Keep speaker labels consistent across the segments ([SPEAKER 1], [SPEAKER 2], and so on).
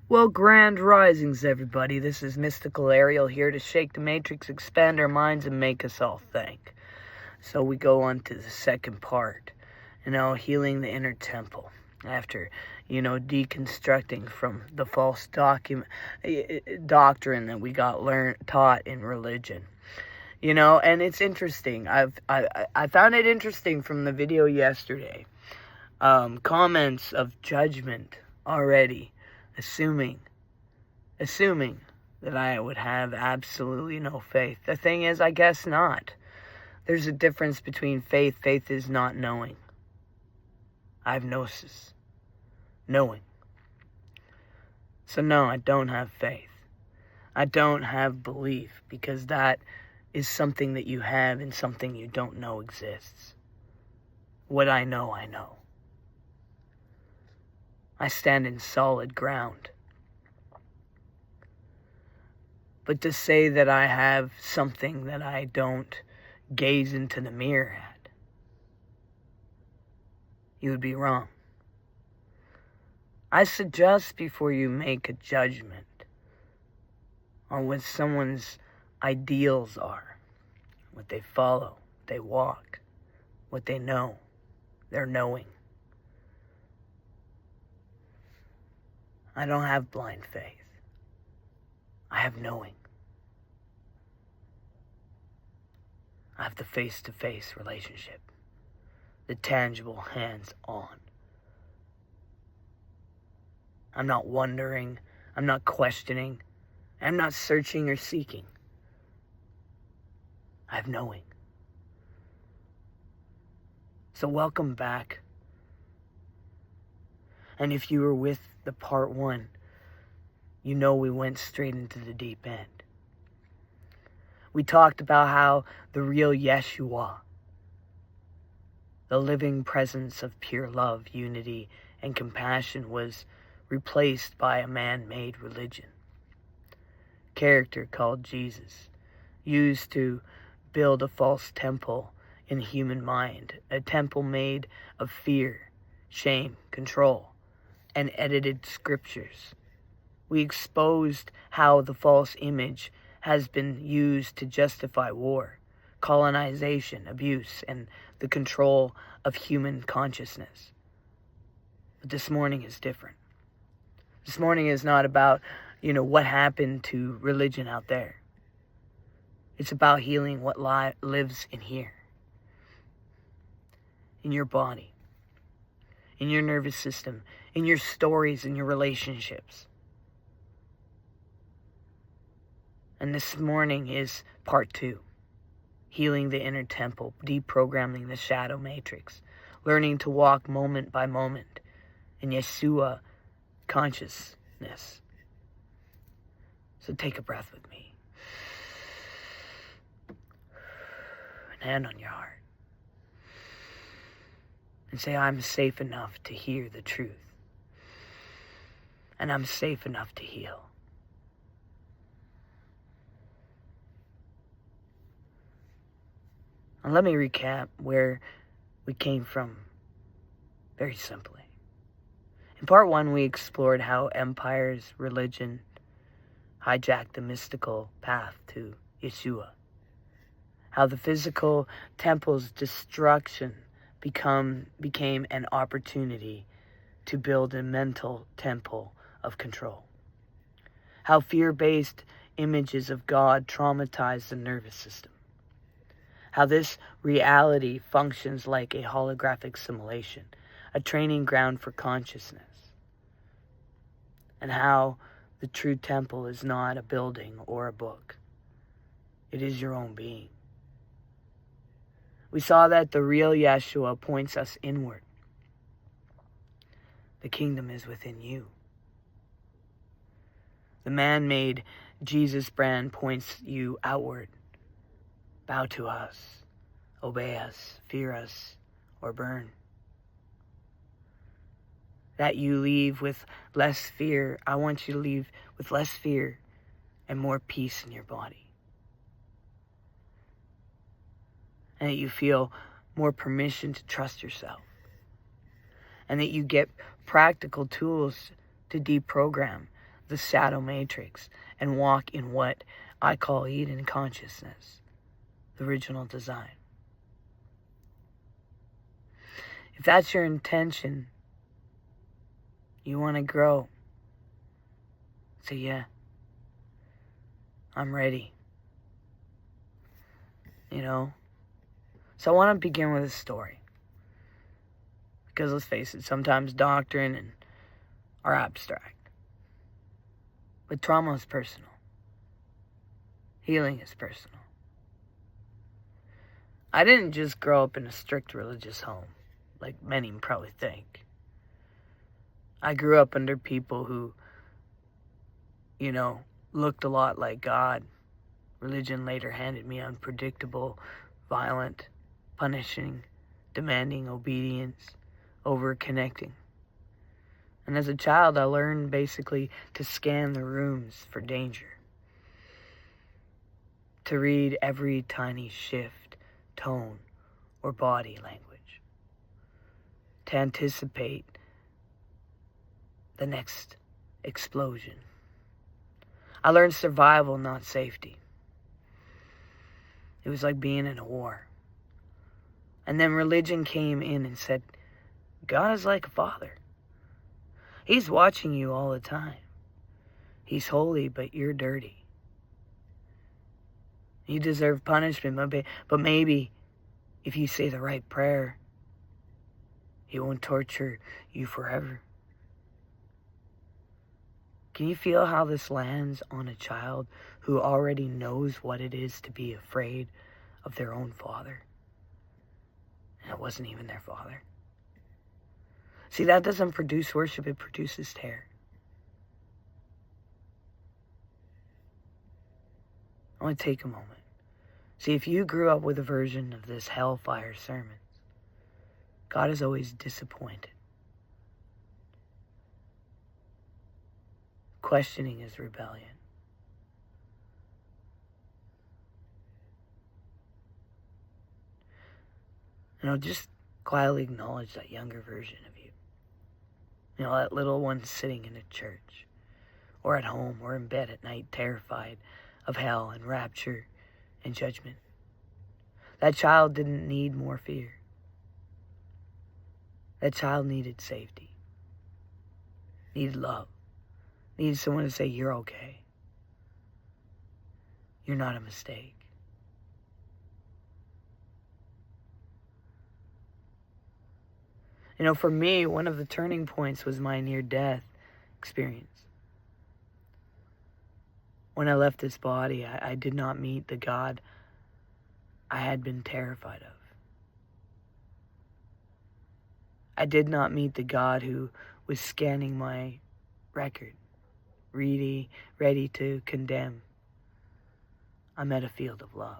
[SPEAKER 1] Well, grand risings, everybody. This is Mystical Ariel here to shake the matrix, expand our minds, and make us all think. So we go on to the second part, healing the inner temple. After, deconstructing from the false doctrine that we got taught in religion. And it's interesting. I found it interesting from the video yesterday. Comments of judgment already. Assuming that I would have absolutely no faith. The thing is, I guess not. There's a difference between faith. Faith is not knowing. I have gnosis. Knowing. So no, I don't have faith. I don't have belief, because that is something that you have and something you don't know exists. What I know, I know. I stand in solid ground. But to say that I have something that I don't gaze into the mirror at, you would be wrong. I suggest before you make a judgment on what someone's ideals are, what they follow, what they walk, what they know, their knowing. I don't have blind faith. I have knowing. I have the face-to-face relationship. The tangible hands-on. I'm not wondering. I'm not questioning. I'm not searching or seeking. I have knowing. So welcome back. And if you were with the part one, we went straight into the deep end. We talked about how the real Yeshua, the living presence of pure love, unity, and compassion, was replaced by a man-made religion. Character called Jesus, used to build a false temple in the human mind, a temple made of fear, shame, control, and edited scriptures. We exposed how the false image has been used to justify war, colonization, abuse, and the control of human consciousness. But this morning is different. This morning is not about, what happened to religion out there. It's about healing what lives in here. In your body. In your nervous system. In your stories, in your relationships. And this morning is part 2. Healing the inner temple, deprogramming the shadow matrix, learning to walk moment by moment in Yeshua consciousness. So take a breath with me. And hand on your heart. And say, I'm safe enough to hear the truth. And I'm safe enough to heal. And let me recap where we came from very simply. In part 1, we explored how empires, religion, hijacked the mystical path to Yeshua. How the physical temple's destruction became an opportunity to build a mental temple of control. How fear-based images of God traumatize the nervous system. How this reality functions like a holographic simulation, a training ground for consciousness. And how the true temple is not a building or a book. It is your own being. We saw that the real Yeshua points us inward. The kingdom is within you. The man-made Jesus brand points you outward. Bow to us, obey us, fear us, or burn. That you leave with less fear. I want you to leave with less fear and more peace in your body. And that you feel more permission to trust yourself. And that you get practical tools to deprogram the shadow matrix and walk in what I call Eden consciousness, the original design. If that's your intention, you want to grow, say, yeah, I'm ready. So I want to begin with a story. Because let's face it, sometimes doctrine are abstract. But trauma is personal. Healing is personal. I didn't just grow up in a strict religious home, like many probably think. I grew up under people who, looked a lot like God. Religion later handed me unpredictable, violent, punishing, demanding obedience, over-connecting. And as a child, I learned basically to scan the rooms for danger. To read every tiny shift, tone, or body language. To anticipate the next explosion. I learned survival, not safety. It was like being in a war. And then religion came in and said, God is like a father. He's watching you all the time. He's holy, but you're dirty. You deserve punishment, but maybe if you say the right prayer, He won't torture you forever. Can you feel how this lands on a child who already knows what it is to be afraid of their own father? And it wasn't even their father. See, that doesn't produce worship, it produces terror. I want to take a moment. See, if you grew up with a version of this hellfire sermons, God is always disappointed. Questioning is rebellion. Just quietly acknowledge that younger version of you. That little one sitting in a church, or at home, or in bed at night, terrified of hell and rapture and judgment. That child didn't need more fear. That child needed safety, needed love, needed someone to say, you're okay. You're not a mistake. For me, one of the turning points was my near-death experience. When I left this body, I did not meet the God I had been terrified of. I did not meet the God who was scanning my record, ready to condemn. I met a field of love.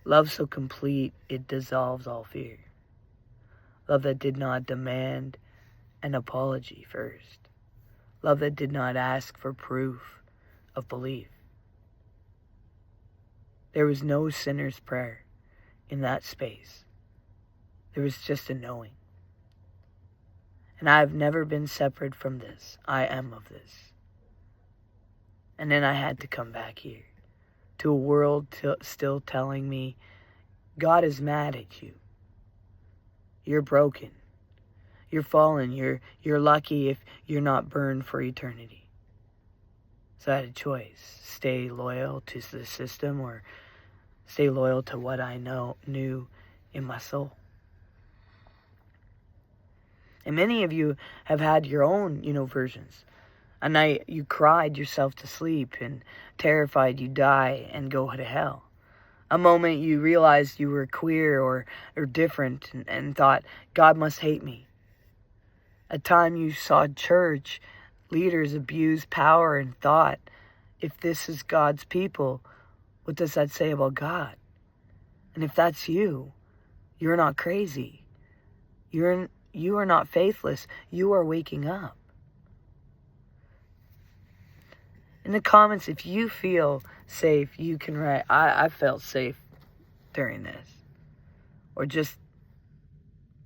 [SPEAKER 1] Love so complete, it dissolves all fear. Love that did not demand an apology first. Love that did not ask for proof of belief. There was no sinner's prayer in that space. There was just a knowing. And I have never been separate from this. I am of this. And then I had to come back here to a world still telling me, God is mad at you. You're broken. You're fallen. You're lucky if you're not burned for eternity. So I had a choice. Stay loyal to the system or stay loyal to what I knew in my soul. And many of you have had your own, versions. A night you cried yourself to sleep and terrified you die and go to hell. A moment you realized you were queer or different and thought, God must hate me. A time you saw church leaders abuse power and thought, if this is God's people, what does that say about God? And if that's you, you're not crazy. You are not faithless. You are waking up. In the comments, if you feel safe, you can write, I felt safe during this. Or just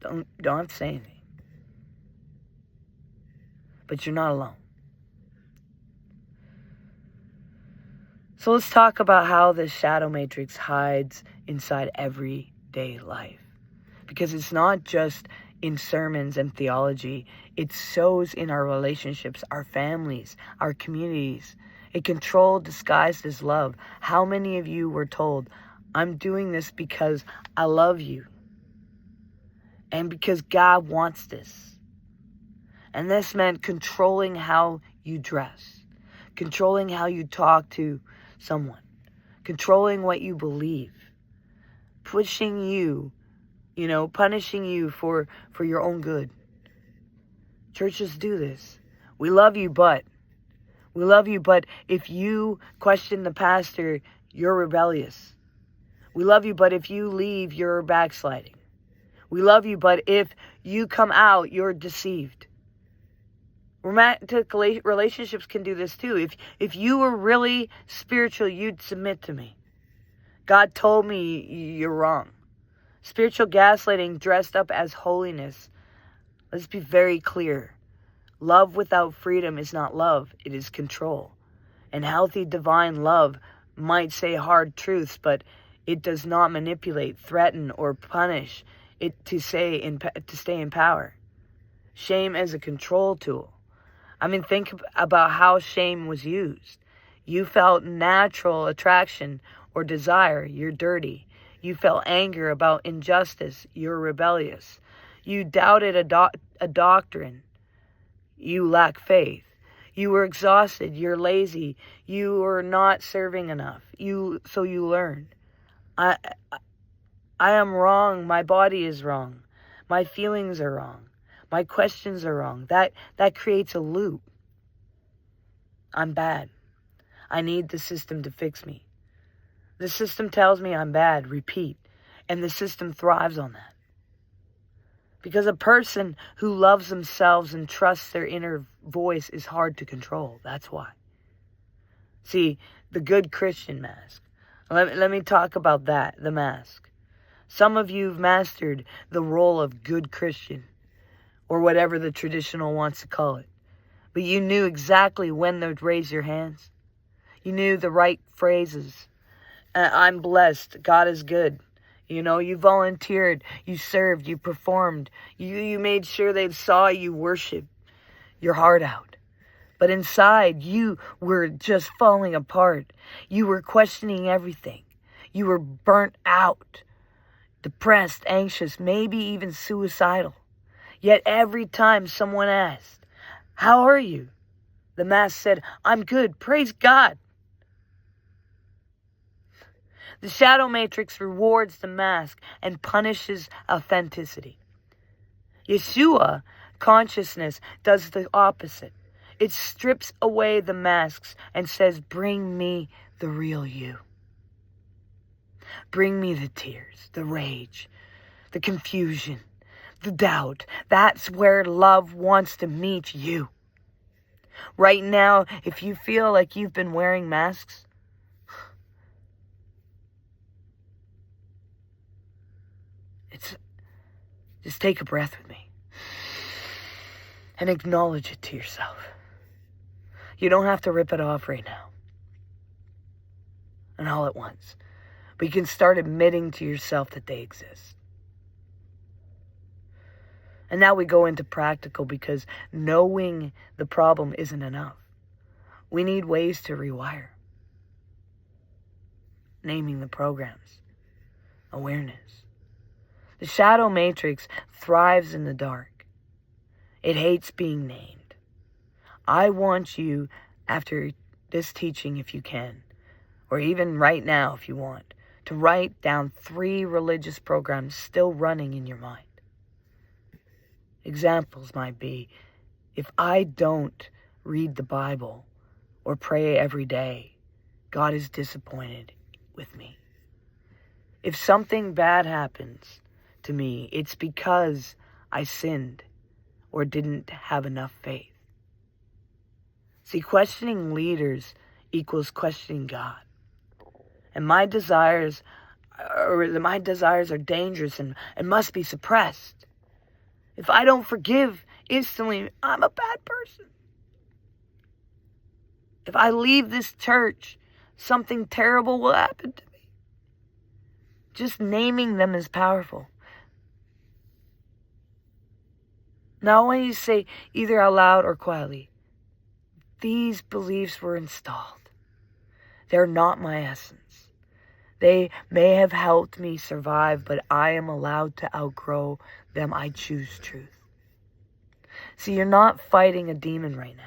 [SPEAKER 1] Don't have to say anything. But you're not alone. So let's talk about how this shadow matrix hides inside everyday life. Because it's not just in sermons and theology. It shows in our relationships, our families, our communities. A control disguised as love. How many of you were told, I'm doing this because I love you. And because God wants this. And this meant controlling how you dress. Controlling how you talk to someone. Controlling what you believe. Pushing you, punishing you for your own good. Churches do this. We love you, but if you question the pastor, you're rebellious. We love you, but if you leave, you're backsliding. We love you, but if you come out, you're deceived. Romantic relationships can do this too. If you were really spiritual, you'd submit to me. God told me you're wrong. Spiritual gaslighting dressed up as holiness. Let's be very clear. Love without freedom is not love, it is control. And healthy divine love might say hard truths, but it does not manipulate, threaten, or punish it to stay in power. Shame as a control tool. Think about how shame was used. You felt natural attraction or desire, you're dirty. You felt anger about injustice, you're rebellious. You doubted a doctrine, you lack faith. You were exhausted, you're lazy. You were not serving enough, so you learned. I am wrong, my body is wrong. My feelings are wrong. My questions are wrong. That creates a loop. I'm bad. I need the system to fix me. The system tells me I'm bad, repeat. And the system thrives on that. Because a person who loves themselves and trusts their inner voice is hard to control. That's why. See, the good Christian mask. Let me talk about that, the mask. Some of you have mastered the role of good Christian, or whatever the traditional wants to call it. But you knew exactly when to raise your hands. You knew the right phrases. I'm blessed. God is good. You volunteered. You served. You performed. You made sure they saw you worship your heart out. But inside, you were just falling apart. You were questioning everything. You were burnt out, depressed, anxious, maybe even suicidal. Yet every time someone asked, how are you? The mask said, I'm good. Praise God. The shadow matrix rewards the mask and punishes authenticity. Yeshua consciousness does the opposite. It strips away the masks and says, bring me the real you. Bring me the tears, the rage, the confusion, the doubt. That's where love wants to meet you. Right now, if you feel like you've been wearing masks, just take a breath with me and acknowledge it to yourself. You don't have to rip it off right now and all at once, but you can start admitting to yourself that they exist. And now we go into practical, because knowing the problem isn't enough. We need ways to rewire. Naming the programs. Awareness. The shadow matrix thrives in the dark. It hates being named. I want you, after this teaching if you can, or even right now if you want, to write down 3 religious programs still running in your mind. Examples might be, if I don't read the Bible or pray every day, God is disappointed with me. If something bad happens to me, it's because I sinned or didn't have enough faith. See, questioning leaders equals questioning God. And my desires are dangerous and must be suppressed. If I don't forgive instantly, I'm a bad person. If I leave this church, something terrible will happen to me. Just naming them is powerful. Now I want you to say either out loud or quietly, these beliefs were installed. They're not my essence. They may have helped me survive, but I am allowed to outgrow them. I choose truth. See, you're not fighting a demon right now.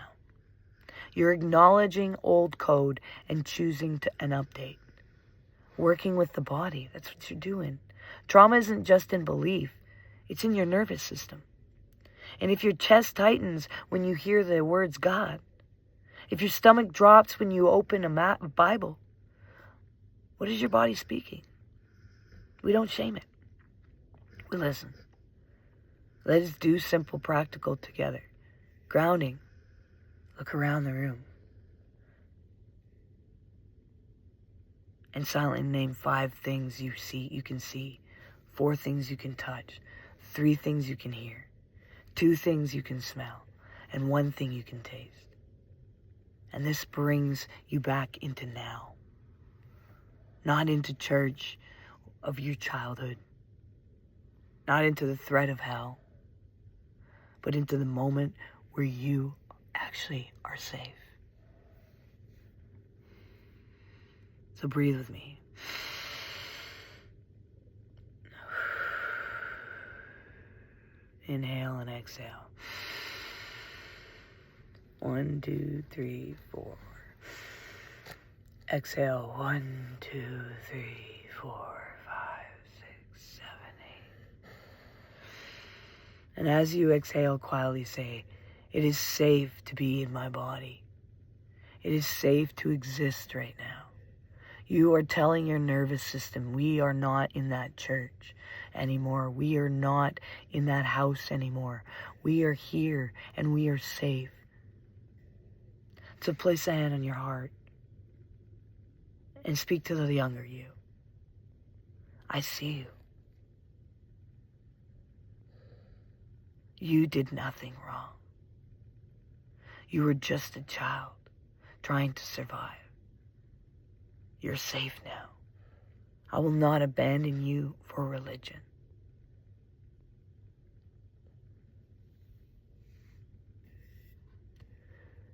[SPEAKER 1] You're acknowledging old code and choosing an update. Working with the body, that's what you're doing. Trauma isn't just in belief, it's in your nervous system. And if your chest tightens when you hear the words God, if your stomach drops when you open a Bible, what is your body speaking? We don't shame it. We listen. Let us do simple, practical together. Grounding. Look around the room. And silently name 5 things you can see, 4 things you can touch, 3 things you can hear, 2 things you can smell, and 1 thing you can taste. And this brings you back into now. Not into church of your childhood. Not into the threat of hell. But into the moment where you actually are safe. So breathe with me. Inhale and exhale. 1, 2, 3, 4. Exhale. 1, 2, 3, 4, 5, 6, 7, 8. And as you exhale, quietly say, it is safe to be in my body. It is safe to exist right now. You are telling your nervous system, we are not in that church anymore. We are not in that house anymore. We are here and we are safe. So place a hand on your heart and speak to the younger you. I see you. You did nothing wrong. You were just a child trying to survive. You're safe now. I will not abandon you for religion.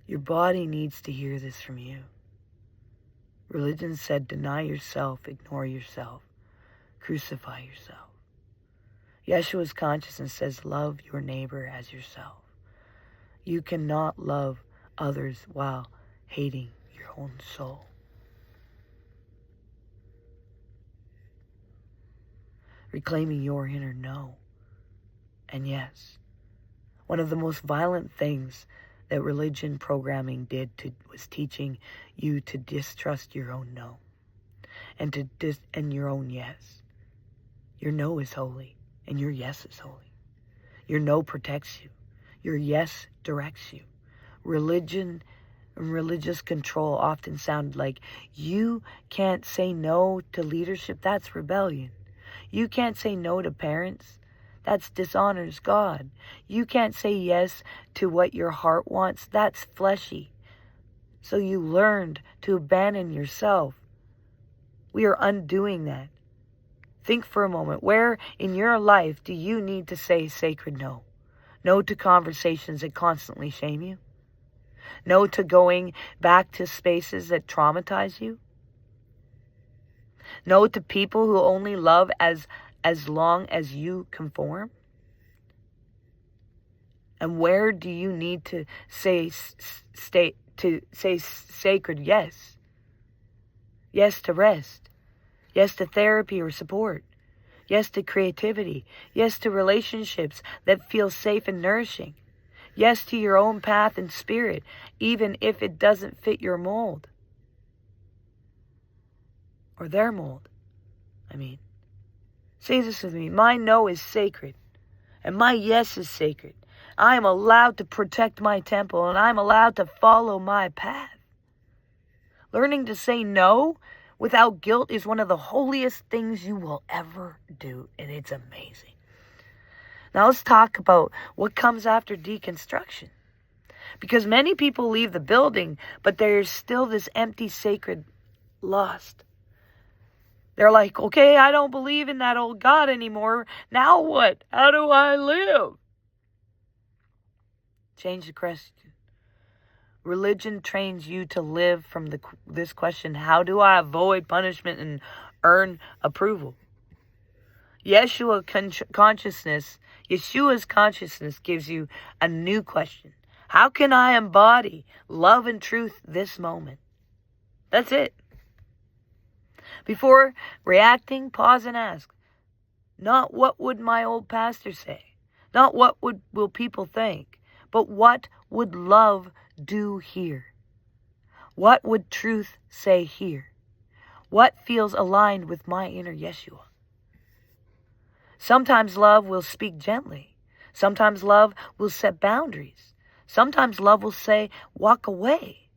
[SPEAKER 1] Your body needs to hear this from you. Religion said, deny yourself, ignore yourself, crucify yourself. Yeshua's consciousness says, love your neighbor as yourself. You cannot love others while hating your own soul. Reclaiming your inner no and yes. One of the most violent things that religion programming was teaching you to distrust your own no and and your own yes. Your no is holy and your yes is holy. Your no protects you. Your yes directs you. Religion and religious control often sound like you can't say no to leadership. That's rebellion. You can't say no to parents. That dishonors God. You can't say yes to what your heart wants. That's fleshy. So you learned to abandon yourself. We are undoing that. Think for a moment. Where in your life do you need to say sacred no? No to conversations that constantly shame you? No to going back to spaces that traumatize you? No to people who only love as long as you conform? And where do you need to say sacred yes? Yes to rest. Yes to therapy or support. Yes to creativity. Yes to relationships that feel safe and nourishing. Yes to your own path and spirit, even if it doesn't fit your mold. Or their mold, Say this with me. My no is sacred, and my yes is sacred. I am allowed to protect my temple, and I'm allowed to follow my path. Learning to say no without guilt is one of the holiest things you will ever do, and it's amazing. Now let's talk about what comes after deconstruction. Because many people leave the building, but there's still this empty sacred lust. They're like, okay, I don't believe in that old God anymore. Now what? How do I live? Change the question. Religion trains you to live from this question, how do I avoid punishment and earn approval? Yeshua's consciousness gives you a new question. How can I embody love and truth this moment? That's it. Before reacting, pause and ask. Not what would my old pastor say? Not what will people think? But what would love do here? What would truth say here? What feels aligned with my inner Yeshua? Sometimes love will speak gently. Sometimes love will set boundaries. Sometimes love will say, walk away.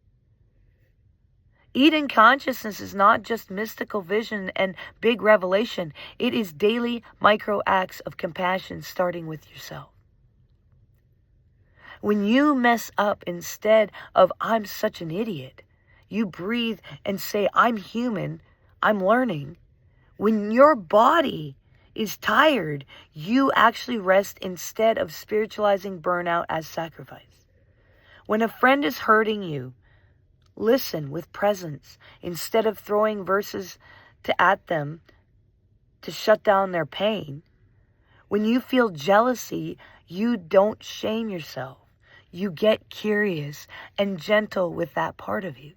[SPEAKER 1] Eden consciousness is not just mystical vision and big revelation. It is daily micro acts of compassion starting with yourself. When you mess up, instead of I'm such an idiot, you breathe and say, I'm human, I'm learning. When your body is tired, you actually rest instead of spiritualizing burnout as sacrifice. When a friend is hurting you, listen with presence instead of throwing verses at them to shut down their pain. When you feel jealousy, you don't shame yourself. You get curious and gentle with that part of you.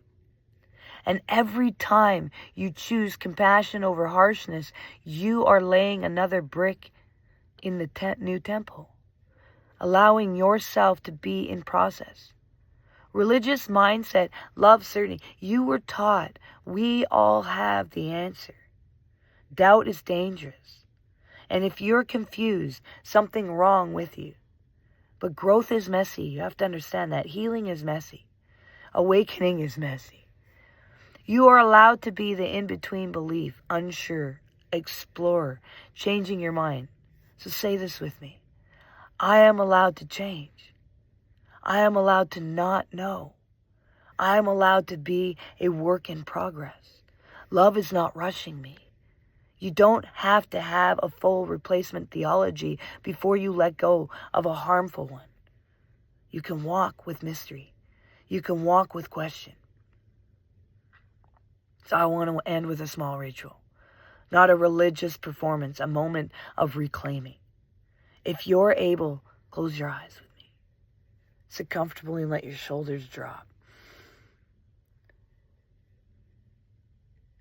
[SPEAKER 1] And every time you choose compassion over harshness, you are laying another brick in the new temple, allowing yourself to be in process. Religious mindset, love certainty. You were taught we all have the answer. Doubt is dangerous. And if you're confused, something wrong with you. But growth is messy. You have to understand that. Healing is messy. Awakening is messy. You are allowed to be the in-between belief, unsure, explorer, changing your mind. So say this with me. I am allowed to change. I am allowed to not know. I am allowed to be a work in progress. Love is not rushing me. You don't have to have a full replacement theology before you let go of a harmful one. You can walk with mystery. You can walk with question. So I want to end with a small ritual. Not a religious performance, a moment of reclaiming. If you're able, close your eyes with me. Sit comfortably and let your shoulders drop.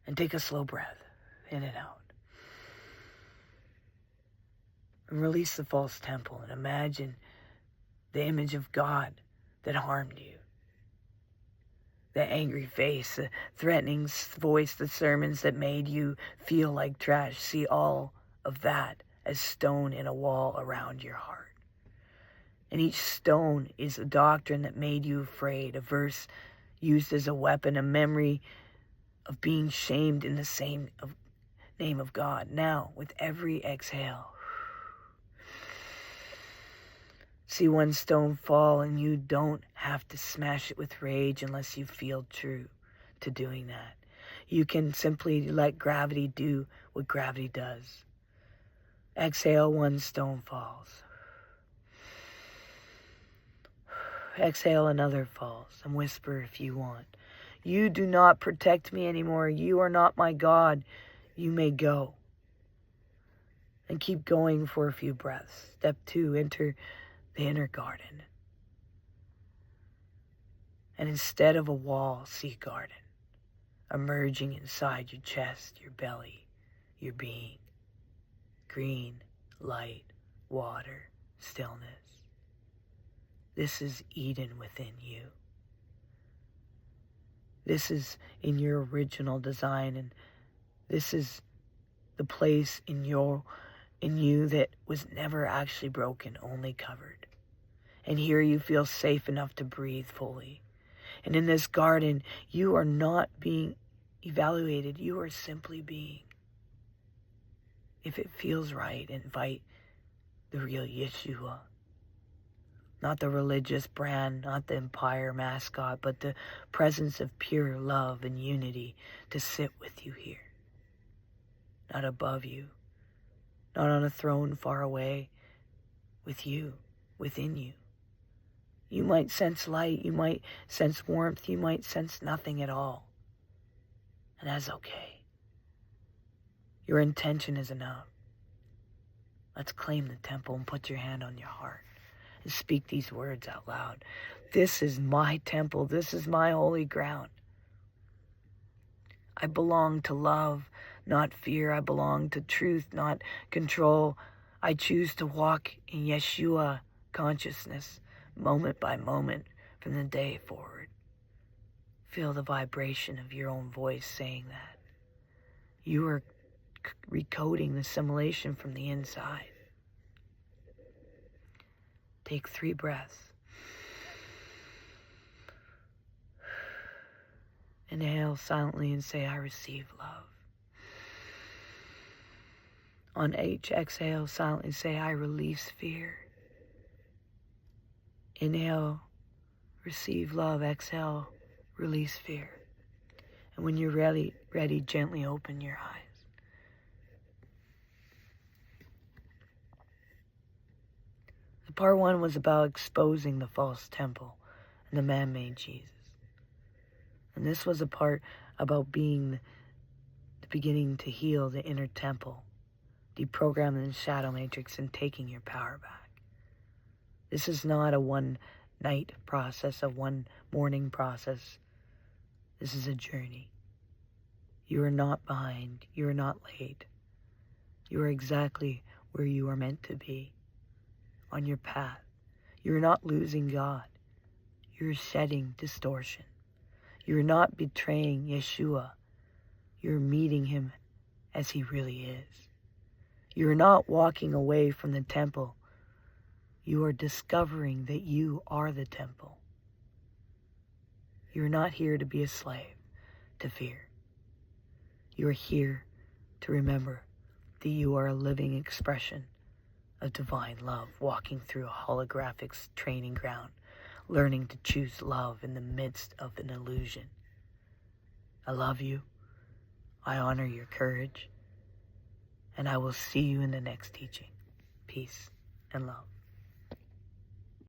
[SPEAKER 1] And take a slow breath in and out. And release the false temple and imagine the image of God that harmed you. The angry face, the threatening voice, the sermons that made you feel like trash. See all of that as stone in a wall around your heart. And each stone is a doctrine that made you afraid, a verse used as a weapon, a memory of being shamed in the name of God. Now, with every exhale, see one stone fall, and you don't have to smash it with rage unless you feel true to doing that. You can simply let gravity do what gravity does. Exhale, one stone falls. Exhale, another falls. And whisper if you want. You do not protect me anymore. You are not my God. You may go. And keep going for a few breaths. Step 2, enter the inner garden. And instead of a wall, see garden. Emerging inside your chest, your belly, your being. Green, light, water, stillness. This is Eden within you. This is in your original design, and this is the place in you that was never actually broken, only covered. And here you feel safe enough to breathe fully. And in this garden, you are not being evaluated. You are simply being. If it feels right, invite the real Yeshua. Not the religious brand, not the empire mascot, but the presence of pure love and unity to sit with you here. Not above you, not on a throne far away, with you, within you. You might sense light, you might sense warmth, you might sense nothing at all. And that's okay. Your intention is enough. Let's claim the temple and put your hand on your heart and speak these words out loud. This is my temple. This is my holy ground. I belong to love, not fear. I belong to truth, not control. I choose to walk in Yeshua consciousness, moment by moment, from the day forward. Feel the vibration of your own voice saying that. You are recoding the simulation from the inside. Take 3 breaths. Inhale silently and say, I receive love. On H, exhale silently, say, I release fear. Inhale, receive love. Exhale, release fear. And when you're ready, gently open your eyes. The part 1 was about exposing the false temple and the man-made Jesus. And this was a part about being the beginning to heal the inner temple, deprogramming the shadow matrix and taking your power back. This is not a one-night process, a one-morning process. This is a journey. You are not behind. You are not late. You are exactly where you are meant to be, on your path. You are not losing God. You are shedding distortion. You are not betraying Yeshua. You are meeting him as he really is. You are not walking away from the temple. You are discovering that you are the temple. You are not here to be a slave to fear. You are here to remember that you are a living expression of divine love, walking through a holographic training ground, learning to choose love in the midst of an illusion. I love you. I honor your courage. And I will see you in the next teaching. Peace and love.